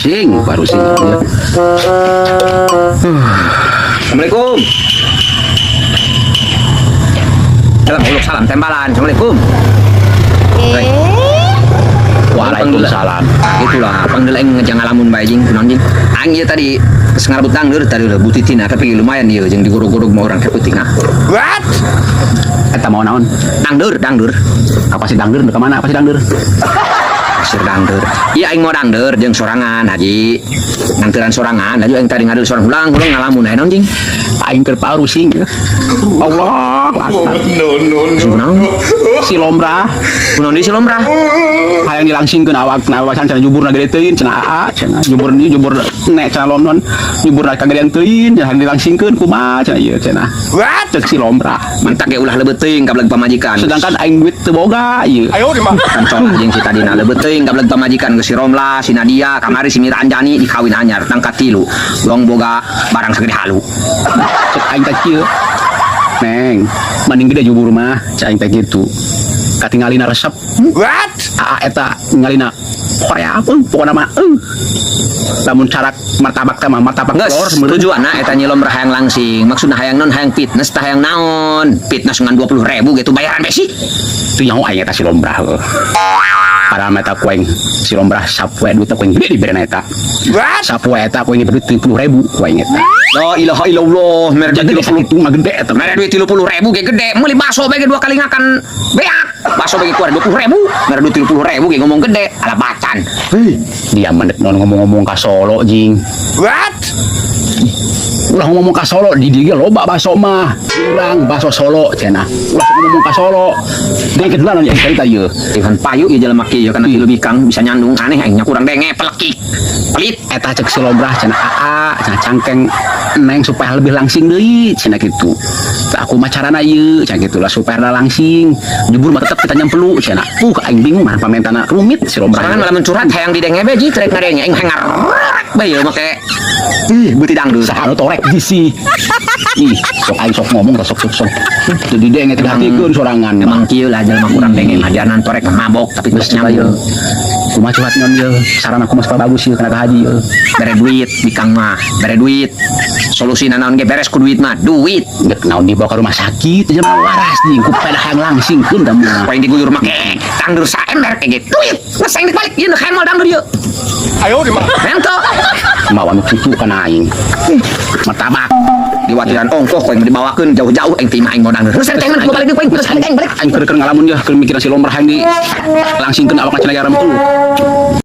baru sing ya. Assalamualaikum. Salam tembalan. Assalamualaikum. Waalaikumsalam. Itulah panggil aing ngejang ngalamun bae jeung kunaon jeung. Aing ieu tadi sengarebut dangdeur tadi leuh butitina tapi lumayan ieu jeung digorog-gorog mah urang teh peuting ah. What? Eta mau naon? Dangdeur. Apa sih dangdeur? Ke mana? Apa sih dangdeur? Pasir dangdeur. Iya aing mau dangdeur jeung sorangan haji. Nangteuran sorangan, haji aing tadi ngadeu sorang ulang ngalamun aya naon jeung. Aing keur parusing. Allah. No. Si lombrah. Kunaon di si lombrah? Hayang dilangsingkeun awakna cenah juburna gede teuing cenah aa cenah jubur nek cenah lomnon juburna kagedean teuing cenah dilangsingkeun kumaha cenah ieu cenah. What? Cek si lombrah. Mantak ge ulah leubeut teuing ka beleg pamajikan. Sedangkan aing duit teu boga ieu. Ayo di mah. Kantor jeung si tadina leubeut teuing ka beleg pamajikan geus si Romla, si Nadia, kamari si Mira Anjani dikawin anyar tangkat 3. Dong boga barang sagede halu. Cek aing teh kieu. Neng, mending gede jubur mah, cek aing teh kitu. Katingalina resep. What? Eta ngalina Korea apa? Pokoknya mah lamun carak martabak teh mah martabak Geus telur tujuanna eta nyilom hayang langsing. Maksudna hayang naon hayang fitness tah hayang naon? Fitness ngan 20.000 gitu bayaran besi. itu nyaho aing eta si lombrah heuh. Padahal mah eta kuing si lombrah sapoe duit kuing gede dibere eta. What? Sapoe eta kuing duit 30.000 kuing eta. La ilaha illallah, mer Jadi 30 mah gede eta. Mere duit 30.000 ge gede, meuli bakso bage 2 kali ngakan beak. Bakso bage kuar 20.000, mere duit 30.000 ge ngomong gede, ala bacan. Hei, dia mendet non ngomong-ngomong ka Solo jing. What? Ulah ngomong ka Solo di dieu loba bakso mah. Urang bakso Solo cenah. Ulah ngomong ka Solo. Deui kedulan nya cerita ieu. Dengan payu ieu jelema kieu kana kieu bikang bisa nyandung aneh aing nya kurang denge pelekik. Pelit Eta cek si lombrah cenah aa cenah cangkeng neng supaya lebih langsing deui cenah kitu. Aku mah carana ieu cenah kitu lah supaya langsing. Jebur mah tetep kita nyempelu cenah. Aing bingung mah pamentana rumit si lombrah. Sorangan malah mencurhat hayang didenge beji trek ngadenge aing hengar. Bae ieu make beuti dangdut. Saha torek disi. Ih, sok aing sok ngomong sok. Jadi denge teh hatikeun sorangan. Emang kieu lah jelema kurang denge mah dianan torek mabok tapi geus nyambung. Kumaha curhat non ieu. Saran aku mah bagus ieu kana ka haji ieu. Bere duit bikang mah, bere duit. Solusina naon ge beres ku duit mah, duit. Dek naon dibawa ka rumah sakit jelema waras jeung ku pedah hayang langsingkeun da mah. Poin diguyur make dangdur saember kayak gitu. Duit, ngeseng dibalik ieu hayang mal dangdur ieu. Ayo di mah. Ento. Mawa nu cucu kana aing. Martabak Diwatiran ongkoh kowe dibawakeun jauh-jauh aing timah aing mau dangdur. Terus teh mana balik deui poin terus aing balik. aing keur ngalamun ya keur mikiran si lombrah yang di langsingkeun awak cenah garam tuh.